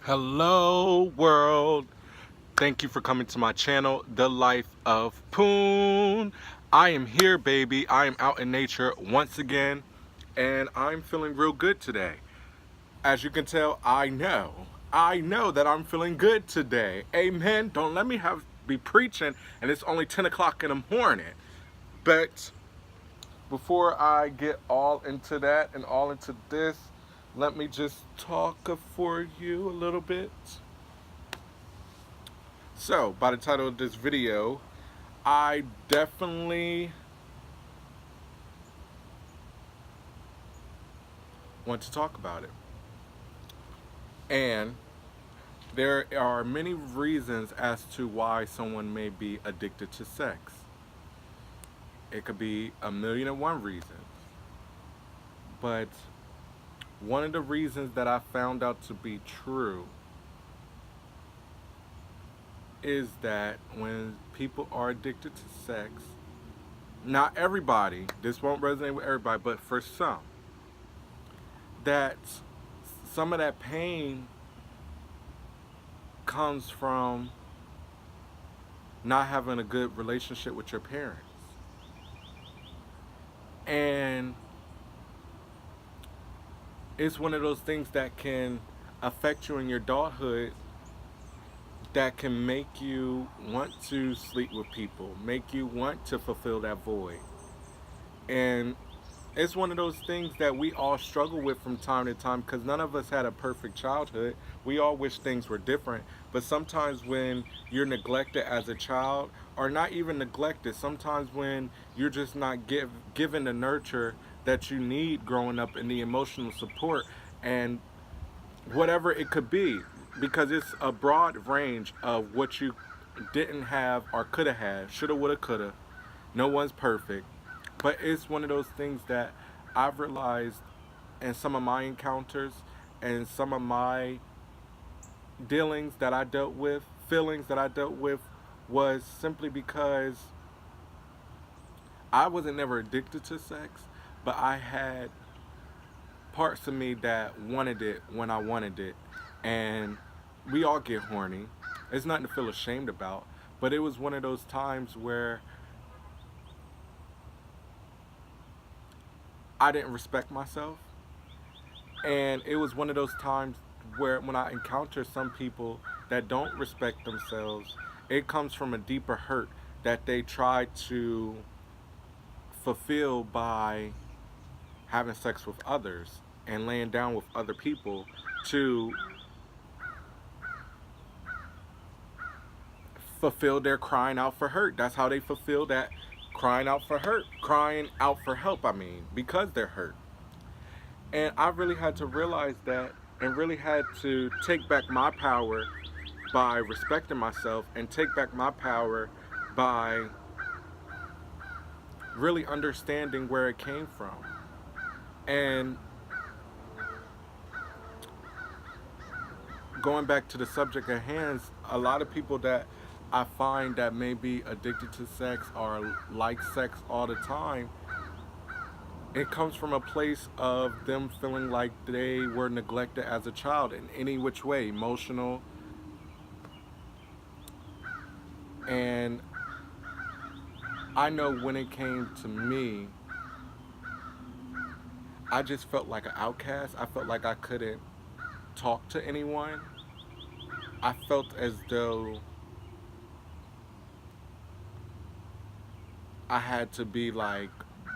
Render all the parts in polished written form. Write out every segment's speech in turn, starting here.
Hello world. Thank you for coming to my channel, The Life of Poon. I am here, baby. I am out in nature once again, and I'm feeling real good today. As you can tell, I know that I'm feeling good today. Amen. Don't let me be preaching and it's only 10 o'clock in the morning. But before I get all into that and all into this, let me just talk for you a little bit. So, by the title of this video, I definitely want to talk about it. And there are many reasons as to why someone may be addicted to sex. It could be a million and one reasons. But one of the reasons that I found out to be true is that when people are addicted to sex, not everybody, this won't resonate with everybody, but for some, that some of that pain comes from not having a good relationship with your parents. And it's one of those things that can affect you in your adulthood, that can make you want to sleep with people, make you want to fulfill that void. And it's one of those things that we all struggle with from time to time, because none of us had a perfect childhood. We all wish things were different. But sometimes when you're neglected as a child, or not even neglected, sometimes when you're just not given the nurture that you need growing up, and the emotional support, and whatever it could be, because it's a broad range of what you didn't have or could have had, shoulda, woulda, coulda. No one's perfect. But it's one of those things that I've realized in some of my encounters and some of my dealings that I dealt with, feelings that I dealt with, was simply because I wasn't never addicted to sex, but I had parts of me that wanted it when I wanted it. And we all get horny. It's nothing to feel ashamed about. But it was one of those times where I didn't respect myself. And it was one of those times where when I encounter some people that don't respect themselves, it comes from a deeper hurt that they try to fulfill by having sex with others and laying down with other people to fulfill their crying out for hurt. That's how they fulfill that crying out for hurt, crying out for help, because they're hurt. And I really had to realize that, and really had to take back my power by respecting myself, and take back my power by really understanding where it came from. And going back to the subject at hand, a lot of people that I find that may be addicted to sex or like sex all the time, it comes from a place of them feeling like they were neglected as a child in any which way, emotional. And I know when it came to me, I just felt like an outcast. I felt like I couldn't talk to anyone. I felt as though I had to be like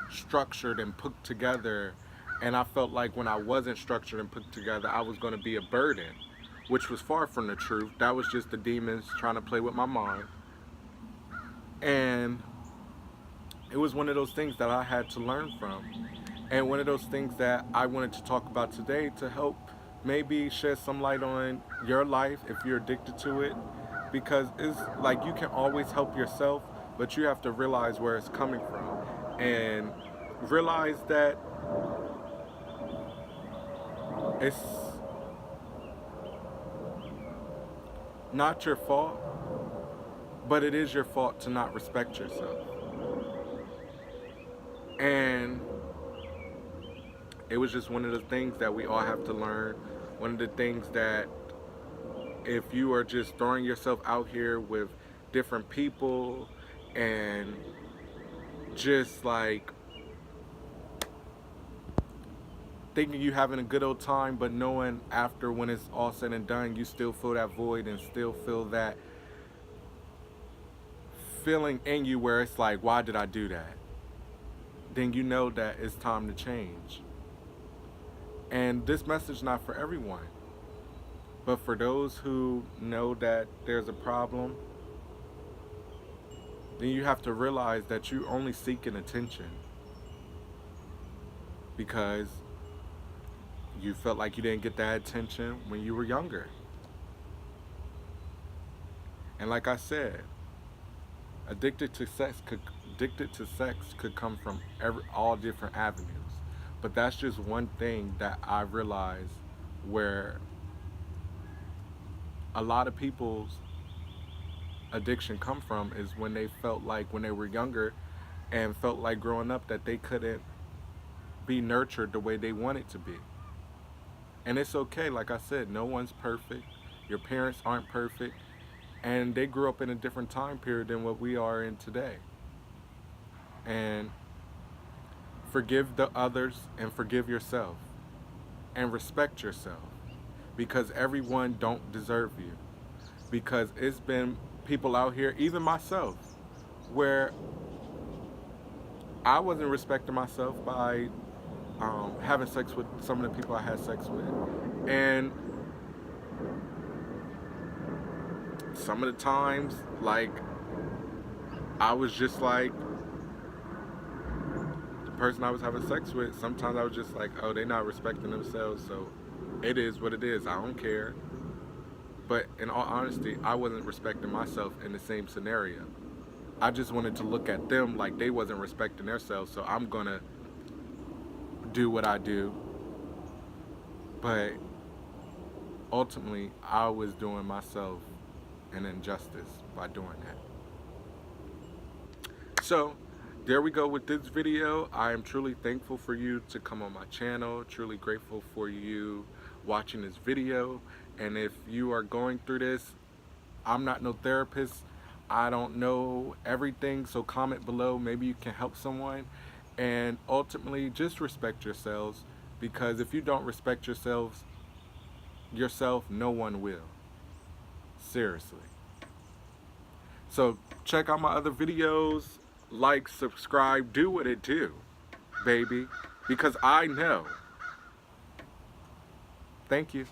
structured and put together, and I felt like when I wasn't structured and put together, I was going to be a burden, which was far from the truth. That was just the demons trying to play with my mind. And it was one of those things that I had to learn from, and one of those things that I wanted to talk about today to help maybe shed some light on your life if you're addicted to it, because it's like you can always help yourself, but you have to realize where it's coming from, and realize that it's not your fault, but it is your fault to not respect yourself. And it was just one of the things that we all have to learn. One of the things that if you are just throwing yourself out here with different people and just like thinking you having a good old time, but knowing after when it's all said and done, you still feel that void and still feel that feeling in you where it's like, why did I do that? Then you know that it's time to change. And this message is not for everyone, but for those who know that there's a problem, then you have to realize that you're only seeking attention because you felt like you didn't get that attention when you were younger. And like I said, addicted to sex could come from all different avenues. But that's just one thing that I realized where a lot of people's addiction come from is when they felt like when they were younger and felt like growing up that they couldn't be nurtured the way they wanted to be. And it's okay, like I said, no one's perfect. Your parents aren't perfect. And they grew up in a different time period than what we are in today. And forgive the others and forgive yourself. And respect yourself. Because everyone don't deserve you. Because it's been people out here, even myself, where I wasn't respecting myself by having sex with some of the people I had sex with. And some of the times, like, I was just like, the person I was having sex with, sometimes I was just like, oh, they're not respecting themselves, so it is what it is, I don't care. But in all honesty, I wasn't respecting myself in the same scenario. I just wanted to look at them like they wasn't respecting themselves, so I'm gonna do what I do. But ultimately, I was doing myself an injustice by doing that. So there we go with this video. I am truly thankful for you to come on my channel, truly grateful for you watching this video. And if you are going through this, I'm not no therapist, I don't know everything, so comment below, maybe you can help someone. And ultimately, just respect yourselves, because if you don't respect yourself, no one will. Seriously. So check out my other videos, like, subscribe, do what it do, baby, because I know. Thank you.